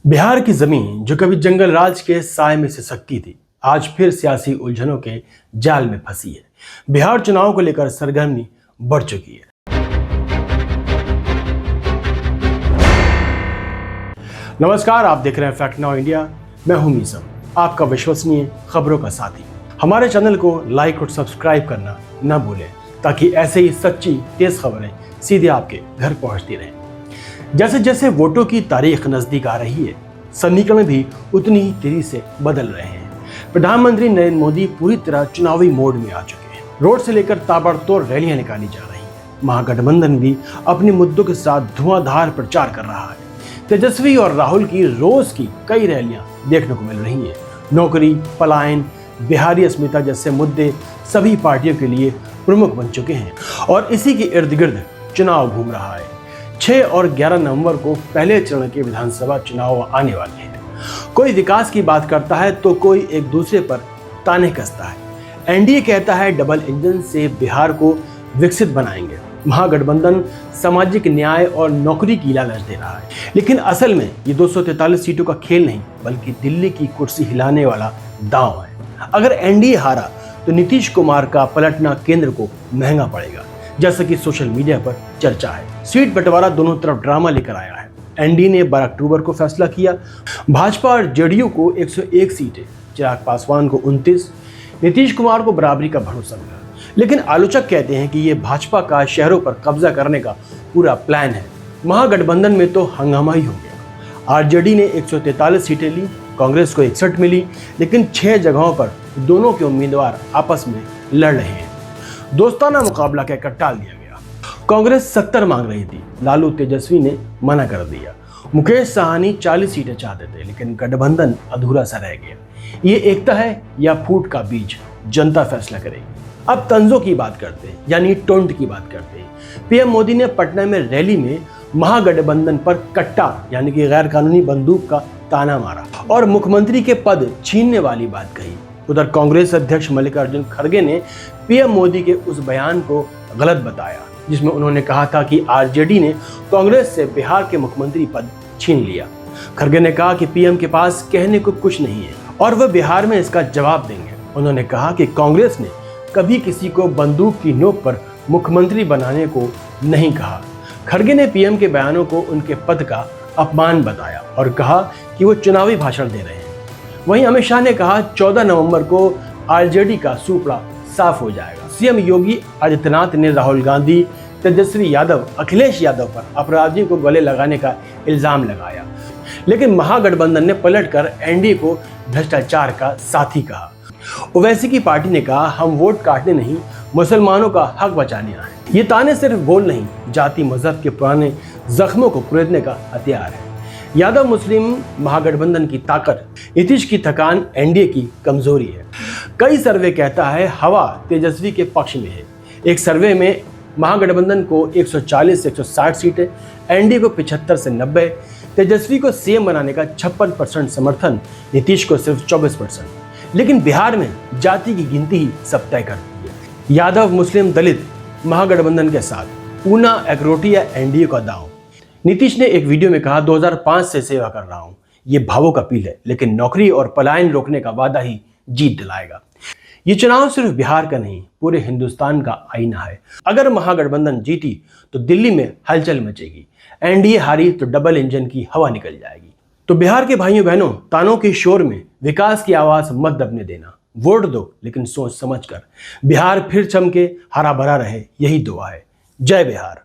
बिहार की जमीन जो कभी जंगल राज के साए में से सकती थी, आज फिर सियासी उलझनों के जाल में फंसी है। बिहार चुनाव को लेकर सरगर्मी बढ़ चुकी है। नमस्कार, आप देख रहे हैं फैक्ट नाउ इंडिया। मैं हूं मीसम, आपका विश्वसनीय खबरों का साथी। हमारे चैनल को लाइक और सब्सक्राइब करना न भूलें ताकि ऐसे ही सच्ची तेज खबरें सीधे आपके घर पहुंचती रहें। जैसे जैसे वोटों की तारीख नजदीक आ रही है, समीकरण भी उतनी ही तेजी से बदल रहे हैं। प्रधानमंत्री नरेंद्र मोदी पूरी तरह चुनावी मोड में आ चुके हैं। रोड से लेकर ताबड़तोड़ रैलियां निकाली जा रही हैं। महागठबंधन भी अपने मुद्दों के साथ धुआंधार प्रचार कर रहा है। तेजस्वी और राहुल की रोज की कई रैलियां देखने को मिल रही हैं। नौकरी, पलायन, बिहारी अस्मिता जैसे मुद्दे सभी पार्टियों के लिए प्रमुख बन चुके हैं और इसी के इर्द गिर्द चुनाव घूम रहा है। 6 और 11 नवंबर को पहले चरण के विधानसभा चुनाव आने वाले हैं। कोई विकास की बात करता है तो कोई एक दूसरे पर ताने कसता है। एनडीए कहता है डबल इंजन से बिहार को विकसित बनाएंगे। महागठबंधन सामाजिक न्याय और नौकरी की लालच दे रहा है। लेकिन असल में ये 243 सीटों का खेल नहीं, बल्कि दिल्ली की कुर्सी हिलाने वाला दांव है। अगर एनडीए हारा तो नीतीश कुमार का पलटना केंद्र को महंगा पड़ेगा, जैसा कि सोशल मीडिया पर चर्चा है। सीट बंटवारा दोनों तरफ ड्रामा लेकर आया है। एनडीए ने 12 अक्टूबर को फैसला किया। भाजपा और जेडीयू को 101 सीटें, चिराग पासवान को 29, नीतीश कुमार को बराबरी का भरोसा मिला। लेकिन आलोचक कहते हैं कि यह भाजपा का शहरों पर कब्जा करने का पूरा प्लान है। महागठबंधन में तो हंगामा ही हो गया। आरजेडी ने 143 सीटें ली, कांग्रेस को 61 मिली, लेकिन 6 जगहों पर दोनों के उम्मीदवार आपस में लड़ रहे हैं। दोस्ताना मुकाबला कहकर टाल दिया गया। कांग्रेस 70 मांग रही थी, लालू तेजस्वी ने मना कर दिया। मुकेश साहनी 40 सीटें चाहते थे, लेकिन गठबंधन अधूरा सा रह गया। ये एकता है या फूट का बीज, जनता फैसला करेगी। अब तंजों की बात करते हैं, यानी टोंट की बात करते हैं। पीएम मोदी ने पटना में रैली में महागठबंधन पर कट्टा यानी कि गैर कानूनी बंदूक का ताना मारा और मुख्यमंत्री के पद छीनने वाली बात कही। उधर कांग्रेस अध्यक्ष मल्लिकार्जुन खड़गे ने पीएम मोदी के उस बयान को गलत बताया, जिसमें उन्होंने कहा था कि आरजेडी ने कांग्रेस से बिहार के मुख्यमंत्री पद छीन लिया। खड़गे ने कहा कि पीएम के पास कहने को कुछ नहीं है और वह बिहार में इसका जवाब देंगे। उन्होंने कहा कि कांग्रेस ने कभी किसी को बंदूक की नोक पर मुख्यमंत्री बनाने को नहीं कहा। खड़गे ने पीएम के बयानों को उनके पद का अपमान बताया और कहा कि वो चुनावी भाषण दे रहे हैं। वहीं अमित शाह ने कहा 14 नवंबर को आरजेडी का सूपड़ा साफ हो जाएगा। सीएम योगी आदित्यनाथ ने राहुल गांधी, तेजस्वी यादव, अखिलेश यादव पर अपराधियों को गले लगाने का इल्जाम लगाया, लेकिन महागठबंधन ने पलटकर एनडीए को भ्रष्टाचार का साथी कहा। ओवैसी की पार्टी ने कहा हम वोट काटने नहीं, मुसलमानों का हक बचाने आए। ये ताने सिर्फ बोल नहीं, जाति मजहब के पुराने जख्मों को कुरेदने का हथियार है। यादव मुस्लिम महागठबंधन की ताकत, नीतीश की थकान एनडीए की कमजोरी है। कई सर्वे कहता है हवा तेजस्वी के पक्ष में है। एक सर्वे में महागठबंधन को 140 से 160 सीटें, एनडीए को 75 से 90, तेजस्वी को सीएम बनाने का 56% समर्थन, नीतीश को सिर्फ 24%। लेकिन बिहार में जाति की गिनती ही सब तय करती है। यादव मुस्लिम दलित महागठबंधन के साथ, ऊना एकरोटी या एनडीए का दांव। नीतीश ने एक वीडियो में कहा 2005 से सेवा कर रहा हूं। ये भावुक अपील है, लेकिन नौकरी और पलायन रोकने का वादा ही जीत दिलाएगा। ये चुनाव सिर्फ बिहार का नहीं, पूरे हिंदुस्तान का आईना है। अगर महागठबंधन जीती तो दिल्ली में हलचल मचेगी, एनडीए हारी तो डबल इंजन की हवा निकल जाएगी। तो बिहार के भाइयों बहनों, तानों के शोर में विकास की आवाज मत दबने देना। वोट दो, लेकिन सोच समझ कर। बिहार फिर चमके, हरा भरा रहे, यही दुआ है। जय बिहार।